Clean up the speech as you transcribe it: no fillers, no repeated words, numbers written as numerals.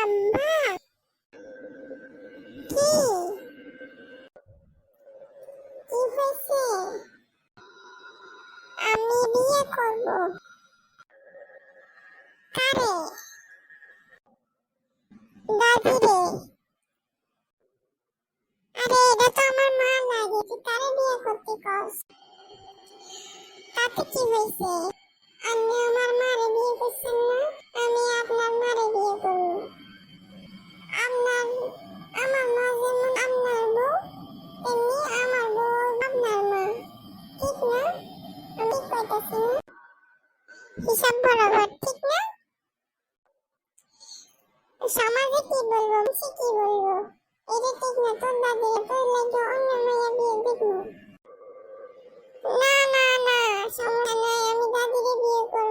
আব্বা কি কি হয়েছে? আমি বিয়ে করব। কারে? দাদিরে। আরে এটা তো আমার মা লাগে, তুই কারে বিয়ে করতে কস? তাতে কি হয়েছে? আপনি আমার মারে বিয়ে করছেন না, আমি আপনার মারে বিয়ে করব। আপনার আমার মা যেমন আপনার বউ, তেমনি আমার বউ আপনার মা, ঠিক না? আমি ঠিক কইতাছি না? হিসাব বরাবর, ঠিক না? সমাজে কি বলবো, মিশে কি বলবো? এটা ঠিক না, তোর দাদি তোর লাগে অন্য মাইয়া বিয়ে দিব। না না না, সমস্যা নাই, আমি দাদিরে বিয়ে করব।